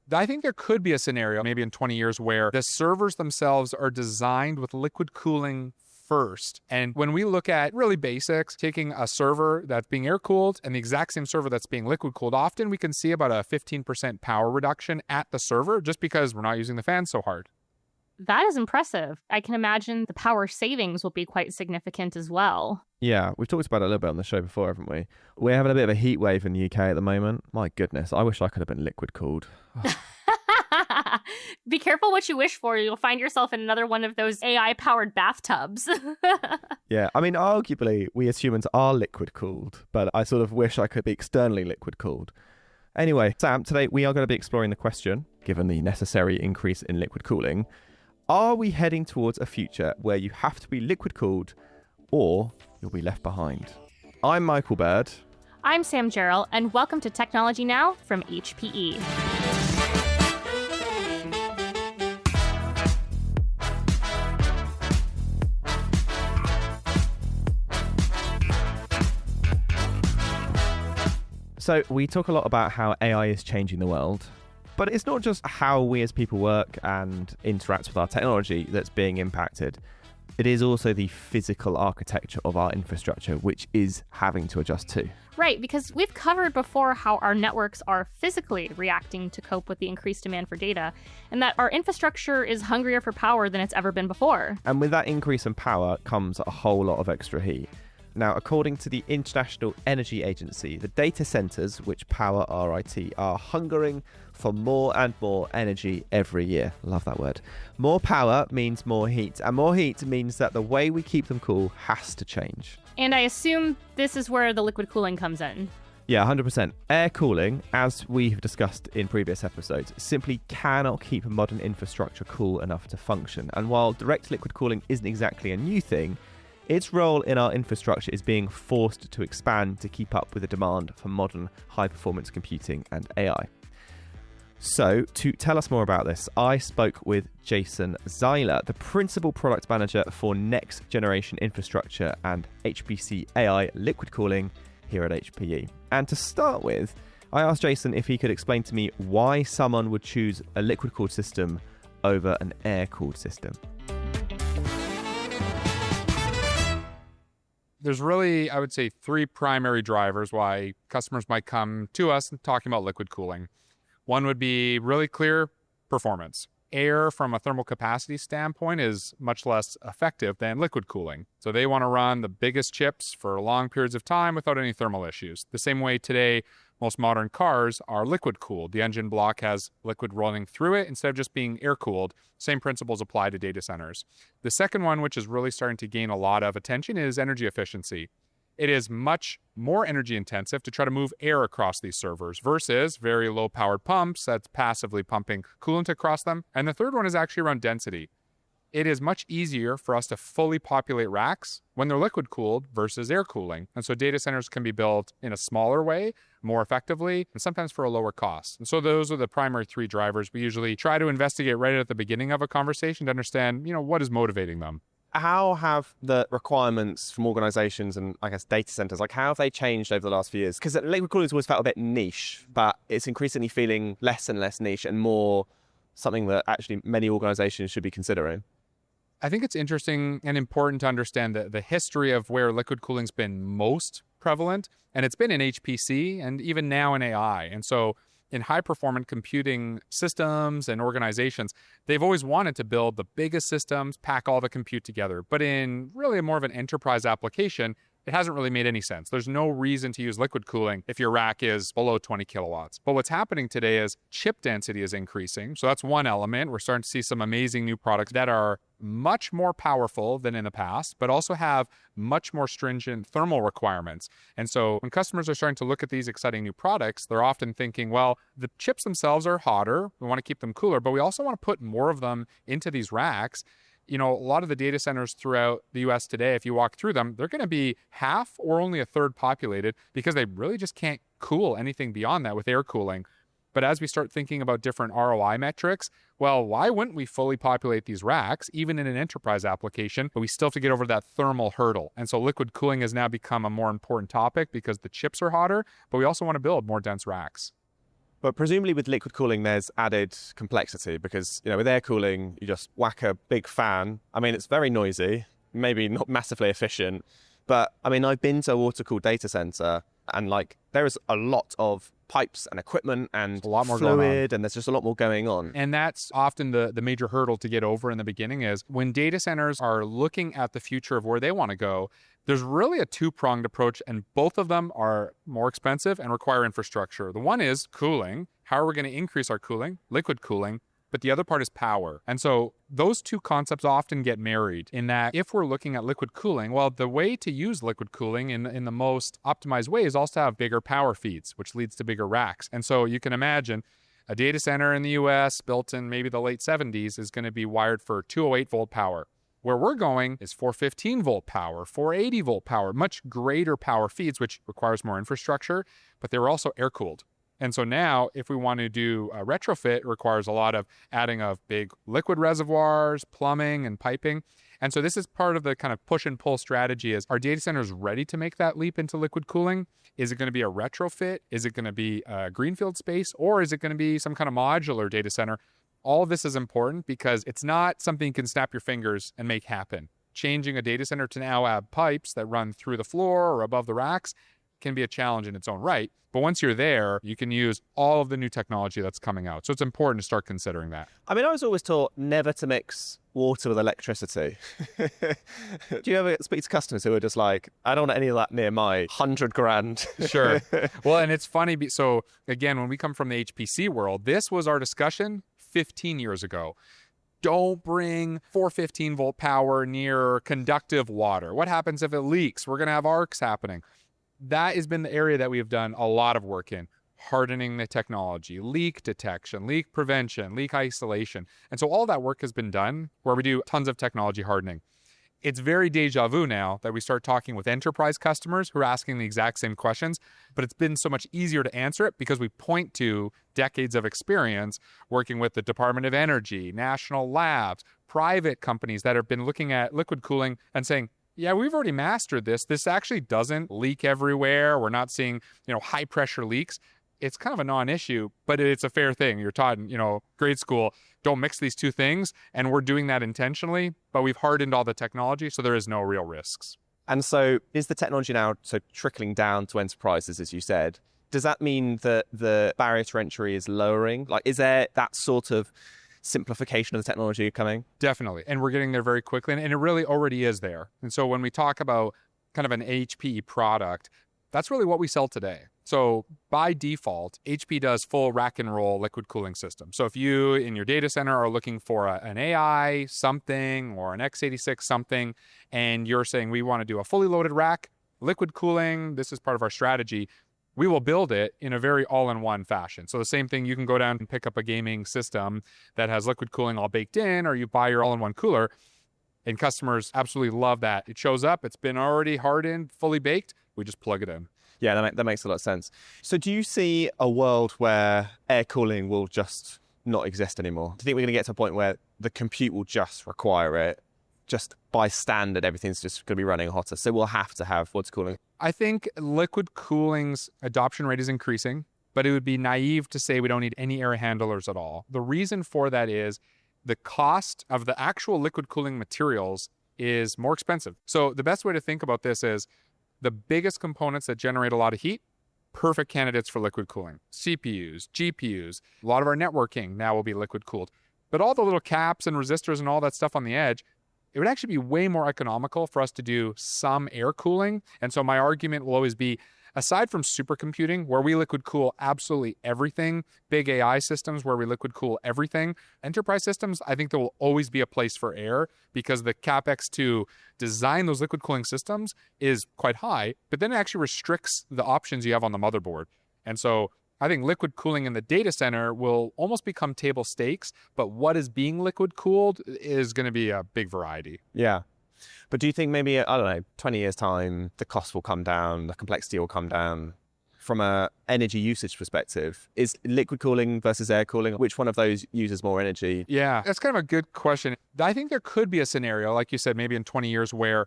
I think there could be a scenario, maybe in 20 years, where the servers themselves are designed with liquid cooling first. And when we look at really basics, taking a server that's being air-cooled and the exact same server that's being liquid-cooled, often we can see about a 15% power reduction at the server just because we're not using the fan so hard. That is impressive. I can imagine the power savings will be quite significant as well. Yeah, we've talked about it a little bit on the show before, haven't we? We're having a bit of a heat wave in the UK at the moment. My goodness, I wish I could have been liquid-cooled. Be careful what you wish for. You'll find yourself in another one of those AI-powered bathtubs. Yeah, I mean, arguably, we as humans are liquid-cooled, but I sort of wish I could be externally liquid-cooled. Anyway, Sam, today we are going to be exploring the question, given the necessary increase in liquid cooling, are we heading towards a future where you have to be liquid-cooled or you'll be left behind? I'm Michael Bird. I'm Sam Jarrell, and welcome to Technology Now from HPE. So we talk a lot about how AI is changing the world, but it's not just how we as people work and interact with our technology that's being impacted. It is also the physical architecture of our infrastructure, which is having to adjust too. Right, because we've covered before how our networks are physically reacting to cope with the increased demand for data, and that our infrastructure is hungrier for power than it's ever been before. And with that increase in power comes a whole lot of extra heat. Now, according to the International Energy Agency, the data centers which power our IT are hungering for more and more energy every year. Love that word. More power means more heat, and more heat means that the way we keep them cool has to change. And I assume this is where the liquid cooling comes in. Yeah, 100%. Air cooling, as we've discussed in previous episodes, simply cannot keep modern infrastructure cool enough to function. And while direct liquid cooling isn't exactly a new thing, its role in our infrastructure is being forced to expand to keep up with the demand for modern high-performance computing and AI. So, to tell us more about this, I spoke with Jason Zeiler, the Principal Product Manager for Next Generation Infrastructure and HPC AI Liquid Cooling here at HPE. And to start with, I asked Jason if he could explain to me why someone would choose a liquid-cooled system over an air-cooled system. There's really, I would say, three primary drivers why customers might come to us talking about liquid cooling. One would be really clear performance. Air, from a thermal capacity standpoint, is much less effective than liquid cooling. So they want to run the biggest chips for long periods of time without any thermal issues. The same way today, most modern cars are liquid cooled. The engine block has liquid rolling through it instead of just being air cooled. Same principles apply to data centers. The second one, which is really starting to gain a lot of attention, is energy efficiency. It is much more energy intensive to try to move air across these servers versus very low powered pumps that's passively pumping coolant across them. And the third one is actually around density. It is much easier for us to fully populate racks when they're liquid cooled versus air cooling. And so data centers can be built in a smaller way, more effectively, and sometimes for a lower cost. And so those are the primary three drivers. We usually try to investigate right at the beginning of a conversation to understand, what is motivating them. How have the requirements from organizations and, I guess, data centers, how have they changed over the last few years? Because liquid cooling has always felt a bit niche, but it's increasingly feeling less and less niche and more something that actually many organizations should be considering. I think it's interesting and important to understand the history of where liquid cooling's been most prevalent, and it's been in HPC and even now in AI. And so in high-performance computing systems and organizations, they've always wanted to build the biggest systems, pack all the compute together. But in really more of an enterprise application, it hasn't really made any sense. There's no reason to use liquid cooling if your rack is below 20 kilowatts. But what's happening today is chip density is increasing. So that's one element. We're starting to see some amazing new products that are much more powerful than in the past, but also have much more stringent thermal requirements. And so when customers are starting to look at these exciting new products, they're often thinking, well, the chips themselves are hotter. We want to keep them cooler, but we also want to put more of them into these racks. A lot of the data centers throughout the US today, if you walk through them, they're going to be half or only a third populated because they really just can't cool anything beyond that with air cooling. But as we start thinking about different ROI metrics, well, why wouldn't we fully populate these racks, even in an enterprise application, but we still have to get over that thermal hurdle? And so liquid cooling has now become a more important topic because the chips are hotter, but we also want to build more dense racks. But presumably with liquid cooling, there's added complexity because, with air cooling, you just whack a big fan. I mean, it's very noisy, maybe not massively efficient. But I mean, I've been to a water-cooled data center and there is a lot of pipes and equipment and a lot more fluid, and there's just a lot more going on. And that's often the major hurdle to get over in the beginning is when data centers are looking at the future of where they want to go, there's really a two-pronged approach, and both of them are more expensive and require infrastructure. The one is cooling. How are we going to increase our cooling? Liquid cooling. But the other part is power. And so those two concepts often get married in that if we're looking at liquid cooling, well, the way to use liquid cooling in the most optimized way is also to have bigger power feeds, which leads to bigger racks. And so you can imagine a data center in the US built in maybe the late 70s is going to be wired for 208 volt power. Where we're going is 415 volt power, 480 volt power, much greater power feeds, which requires more infrastructure, but they were also air cooled. And so now, if we want to do a retrofit, it requires a lot of adding of big liquid reservoirs, plumbing, and piping. And so this is part of the kind of push and pull strategy is, are data centers ready to make that leap into liquid cooling? Is it going to be a retrofit? Is it going to be a greenfield space? Or is it going to be some kind of modular data center? All of this is important because it's not something you can snap your fingers and make happen. Changing a data center to now add pipes that run through the floor or above the racks can be a challenge in its own right. But once you're there, you can use all of the new technology that's coming out. So it's important to start considering that. I mean, I was always taught never to mix water with electricity. Do you ever speak to customers who are just like, I don't want any of that near my 100 grand? Sure. Well, and it's funny. So again, when we come from the HPC world, this was our discussion 15 years ago. Don't bring 415 volt power near conductive water. What happens if it leaks? We're going to have arcs happening. That has been the area that we have done a lot of work in, hardening the technology, leak detection, leak prevention, leak isolation. And so all that work has been done where we do tons of technology hardening. It's very deja vu now that we start talking with enterprise customers who are asking the exact same questions, but it's been so much easier to answer it because we point to decades of experience working with the Department of Energy, national labs, private companies that have been looking at liquid cooling and saying, yeah, we've already mastered this. This actually doesn't leak everywhere. We're not seeing, high pressure leaks. It's kind of a non-issue, but it's a fair thing. You're taught in, grade school, don't mix these two things. And we're doing that intentionally, but we've hardened all the technology, so there is no real risks. And so is the technology now trickling down to enterprises, as you said? Does that mean that the barrier to entry is lowering? Is there that sort of simplification of the technology coming? Definitely. And we're getting there very quickly. And it really already is there. And so when we talk about kind of an HPE product, that's really what we sell today. So by default, HP does full rack and roll liquid cooling system. So if you in your data center are looking for an AI something or an x86 something, and you're saying we want to do a fully loaded rack, liquid cooling, this is part of our strategy, we will build it in a very all-in-one fashion. So the same thing, you can go down and pick up a gaming system that has liquid cooling all baked in, or you buy your all-in-one cooler, and customers absolutely love that. It shows up, it's been already hardened, fully baked, we just plug it in. Yeah, that makes a lot of sense. So do you see a world where air cooling will just not exist anymore? Do you think we're going to get to a point where the compute will just require it? Just by standard, everything's just going to be running hotter. So we'll have to have water cooling. I think liquid cooling's adoption rate is increasing, but it would be naive to say we don't need any air handlers at all. The reason for that is the cost of the actual liquid cooling materials is more expensive. So the best way to think about this is the biggest components that generate a lot of heat, perfect candidates for liquid cooling. CPUs, GPUs, a lot of our networking now will be liquid cooled. But all the little caps and resistors and all that stuff on the edge, it would actually be way more economical for us to do some air cooling. And so my argument will always be, aside from supercomputing, where we liquid cool absolutely everything, big AI systems where we liquid cool everything, enterprise systems, I think there will always be a place for air because the CapEx to design those liquid cooling systems is quite high, but then it actually restricts the options you have on the motherboard. And so I think liquid cooling in the data center will almost become table stakes, but what is being liquid cooled is going to be a big variety. Yeah. But do you think maybe, 20 years time, the cost will come down, the complexity will come down? From a energy usage perspective, is liquid cooling versus air cooling, which one of those uses more energy? Yeah, that's kind of a good question. I think there could be a scenario, like you said, maybe in 20 years where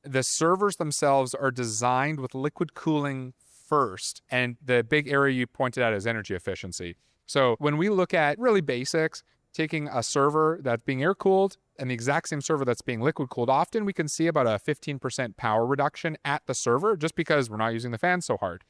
the servers themselves are designed with liquid cooling first. And the big area you pointed out is energy efficiency. So when we look at really basics, taking a server that's being air-cooled and the exact same server that's being liquid-cooled, often we can see about a 15% power reduction at the server just because we're not using the fan so hard.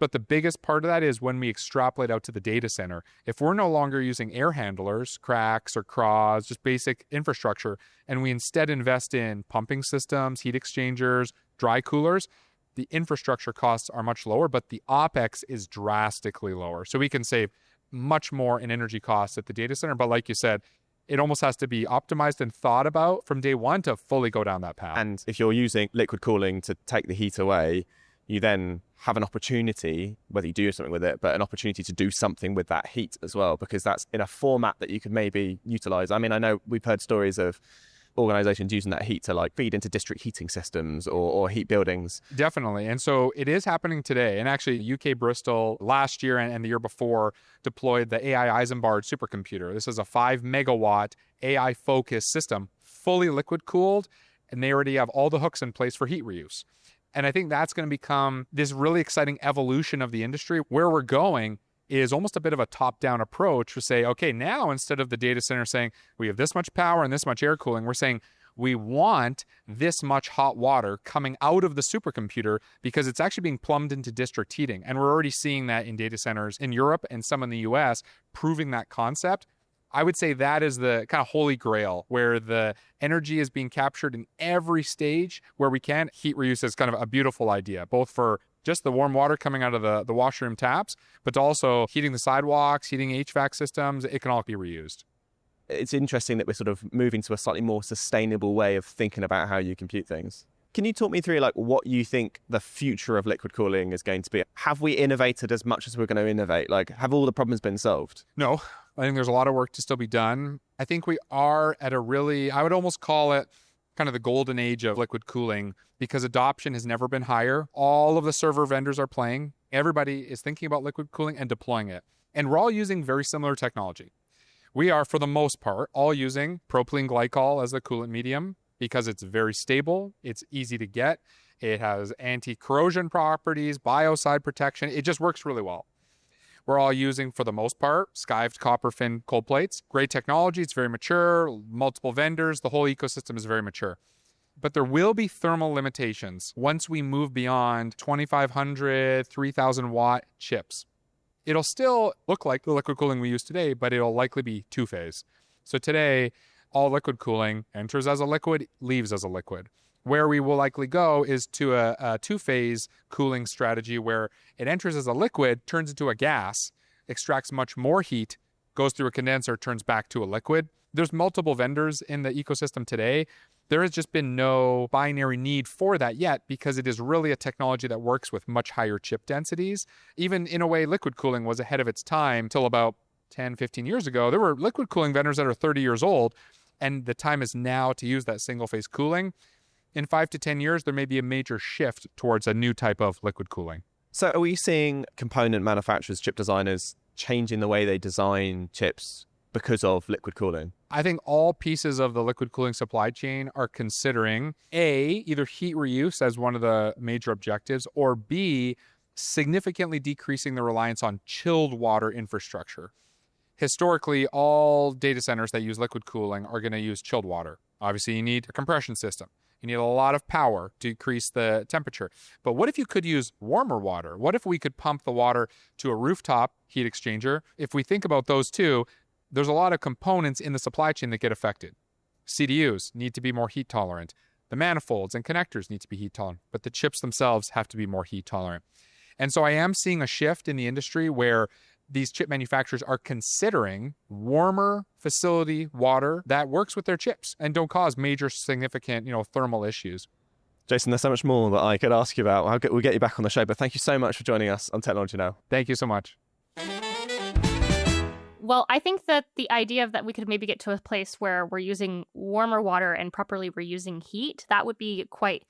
But the biggest part of that is when we extrapolate out to the data center. If we're no longer using air handlers, cracks or craws, just basic infrastructure, and we instead invest in pumping systems, heat exchangers, dry coolers, the infrastructure costs are much lower, but the OpEx is drastically lower. So we can save much more in energy costs at the data center. But like you said, it almost has to be optimized and thought about from day one to fully go down that path. And if you're using liquid cooling to take the heat away, you then have an opportunity, whether you do something with it, but an opportunity to do something with that heat as well, because that's in a format that you could maybe utilize. I mean, I know we've heard stories of organizations using that heat to like feed into district heating systems or heat buildings. Definitely. And so it is happening today. And actually, UK Bristol last year and the year before deployed the AI Isambard supercomputer. This is a 5 megawatt AI focused system, fully liquid cooled, and they already have all the hooks in place for heat reuse. And I think that's going to become this really exciting evolution of the industry. Where we're going is almost a bit of a top-down approach to say, okay, now instead of the data center saying we have this much power and this much air cooling, we're saying we want this much hot water coming out of the supercomputer because it's actually being plumbed into district heating. And we're already seeing that in data centers in Europe and some in the US, proving that concept. I would say that is the kind of holy grail where the energy is being captured in every stage where we can. Heat reuse is kind of a beautiful idea, both for just the warm water coming out of the washroom taps, but also heating the sidewalks, heating HVAC systems. It can all be reused. It's interesting that we're sort of moving to a slightly more sustainable way of thinking about how you compute things. Can you talk me through like what you think the future of liquid cooling is going to be? Have we innovated as much as we're going to innovate? Like, have all the problems been solved? No, I think there's a lot of work to still be done. I think we are at a really, I would almost call it kind of the golden age of liquid cooling because adoption has never been higher. All of the server vendors are playing. Everybody is thinking about liquid cooling and deploying it. And we're all using very similar technology. We are, for the most part, all using propylene glycol as the coolant medium because it's very stable, it's easy to get, it has anti-corrosion properties, biocide protection, it just works really well. We're all using, for the most part, skived copper fin cold plates. Great technology, it's very mature, multiple vendors, the whole ecosystem is very mature. But there will be thermal limitations once we move beyond 2,500, 3,000 watt chips. It'll still look like the liquid cooling we use today, but it'll likely be two-phase. So today, all liquid cooling enters as a liquid, leaves as a liquid. Where we will likely go is to a two-phase cooling strategy where it enters as a liquid, turns into a gas, extracts much more heat, goes through a condenser, turns back to a liquid. There's multiple vendors in the ecosystem today. There has just been no binary need for that yet because it is really a technology that works with much higher chip densities. Even in a way, liquid cooling was ahead of its time till about 10, 15 years ago. There were liquid cooling vendors that are 30 years old, and the time is now to use that single-phase cooling. In 5 to 10 years, there may be a major shift towards a new type of liquid cooling. So are we seeing component manufacturers, chip designers, changing the way they design chips because of liquid cooling? I think all pieces of the liquid cooling supply chain are considering A, either heat reuse as one of the major objectives, or B, significantly decreasing the reliance on chilled water infrastructure. Historically, all data centers that use liquid cooling are going to use chilled water. Obviously, you need a compression system. You need a lot of power to decrease the temperature. But what if you could use warmer water? What if we could pump the water to a rooftop heat exchanger? If we think about those two, there's a lot of components in the supply chain that get affected. CDUs need to be more heat tolerant. The manifolds and connectors need to be heat tolerant, but the chips themselves have to be more heat tolerant. And so I am seeing a shift in the industry where these chip manufacturers are considering warmer facility water that works with their chips and don't cause major significant, thermal issues. Jason, there's so much more that I could ask you about. We'll get you back on the show, but thank you so much for joining us on Technology Now. Thank you so much. Well, I think that the idea of that we could maybe get to a place where we're using warmer water and properly reusing heat, that would be quite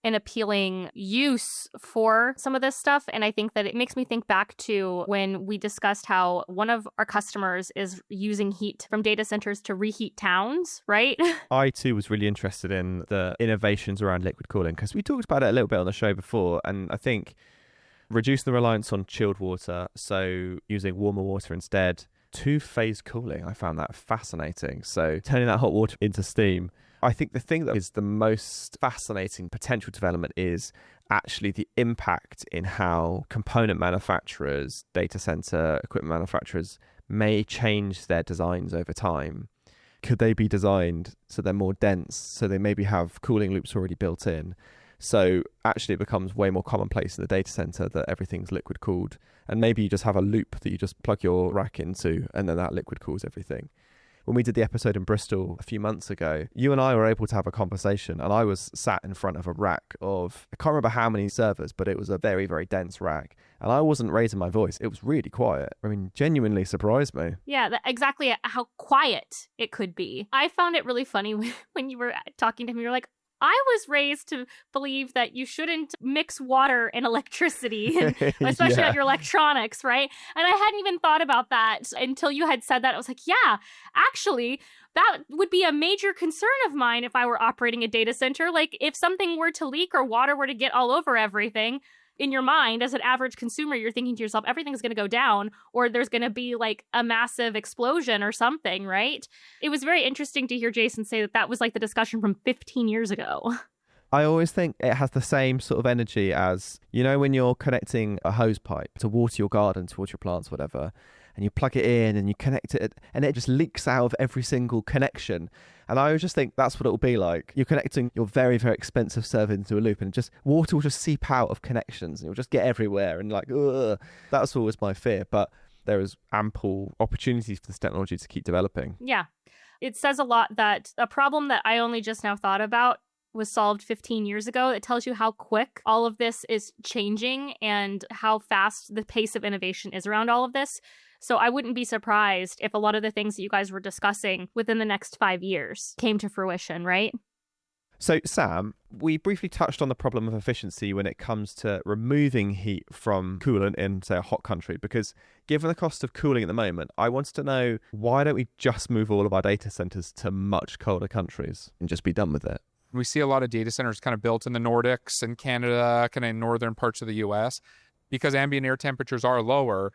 an appealing use for some of this stuff. And I think that it makes me think back to when we discussed how one of our customers is using heat from data centers to reheat towns, right? I too was really interested in the innovations around liquid cooling because we talked about it a little bit on the show before. And I think Reduce the reliance on chilled water, so using warmer water instead. Two-phase cooling, I found that fascinating. So turning that hot water into steam. I think the thing that is the most fascinating potential development is actually the impact in how component manufacturers, data center equipment manufacturers may change their designs over time. Could they be designed so they're more dense, so they maybe have cooling loops already built in? So actually it becomes way more commonplace in the data center that everything's liquid cooled. And maybe you just have a loop that you just plug your rack into and then that liquid cools everything. When we did the episode in Bristol a few months ago, you and I were able to have a conversation, and I was sat in front of a rack of, I can't remember how many servers, but it was a very, very dense rack. And I wasn't raising my voice. It was really quiet. I mean, genuinely surprised me. Yeah, exactly how quiet it could be. I found it really funny when you were talking to me. You were like, I was raised to believe that you shouldn't mix water and electricity, especially on your electronics, right? And I hadn't even thought about that until you had said that. I was like, yeah, actually, that would be a major concern of mine if I were operating a data center. Like, if something were to leak or water were to get all over everything, in your mind, as an average consumer, you're thinking to yourself, everything's going to go down, or there's going to be like a massive explosion or something, right? It was very interesting to hear Jason say that that was like the discussion from 15 years ago. I always think it has the same sort of energy as, you know, when you're connecting a hose pipe to water your garden, to water your plants, whatever, and you plug it in and you connect it and it just leaks out of every single connection. And I always just think that's what it will be like. You're connecting your very, very expensive server into a loop and just water will just seep out of connections and it'll just get everywhere and like, ugh. That's always my fear. But there is ample opportunities for this technology to keep developing. Yeah. It says a lot that a problem that I only just now thought about was solved 15 years ago. It tells you how quick all of this is changing and how fast the pace of innovation is around all of this. So I wouldn't be surprised if a lot of the things that you guys were discussing within the next 5 years came to fruition, right? So, Sam, we briefly touched on the problem of efficiency when it comes to removing heat from coolant in, say, a hot country, because given the cost of cooling at the moment, I wanted to know, why don't we just move all of our data centers to much colder countries and just be done with it? We see a lot of data centers kind of built in the Nordics and Canada, kind of in northern parts of the US, because ambient air temperatures are lower.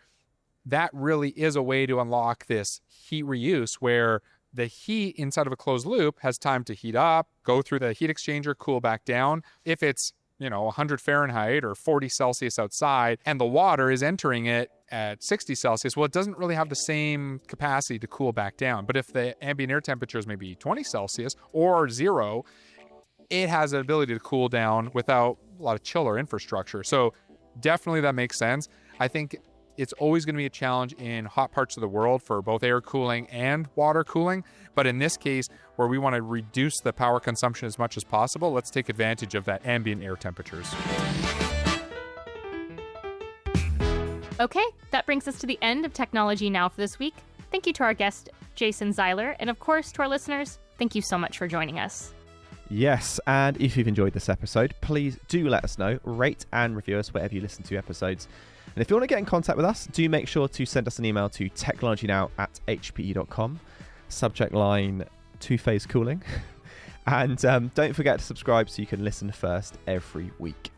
That really is a way to unlock this heat reuse where the heat inside of a closed loop has time to heat up, go through the heat exchanger, cool back down. If it's, 100 Fahrenheit or 40 Celsius outside and the water is entering it at 60 Celsius, well, it doesn't really have the same capacity to cool back down. But if the ambient air temperature is maybe 20 Celsius or 0, it has an ability to cool down without a lot of chiller infrastructure. So definitely that makes sense. I think it's always going to be a challenge in hot parts of the world for both air cooling and water cooling. But in this case, where we want to reduce the power consumption as much as possible, let's take advantage of that ambient air temperatures. Okay, that brings us to the end of Technology Now for this week. Thank you to our guest, Jason Zeiler, and of course to our listeners, thank you so much for joining us. Yes, and if you've enjoyed this episode, please do let us know. Rate and review us wherever you listen to episodes. And if you want to get in contact with us, do make sure to send us an email to technologynow@hpe.com. Subject line, two-phase cooling. And don't forget to subscribe so you can listen first every week.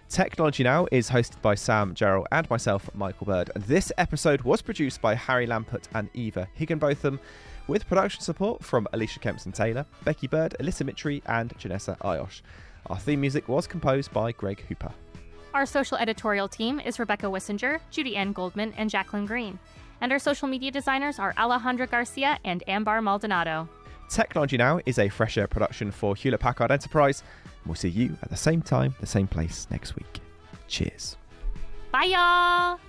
Technology Now is hosted by Sam, Jarrell, and myself, Michael Bird. And this episode was produced by Harry Lampert and Eva Higginbotham, with production support from Alicia Kempson-Taylor, Becky Bird, Alyssa Mitri, and Janessa Ayosh. Our theme music was composed by Greg Hooper. Our social editorial team is Rebecca Wissinger, Judy Ann Goldman, and Jacqueline Green. And our social media designers are Alejandra Garcia and Ambar Maldonado. Technology Now is a Fresh Air production for Hewlett-Packard Enterprise. We'll see you at the same time, the same place next week. Cheers. Bye, y'all!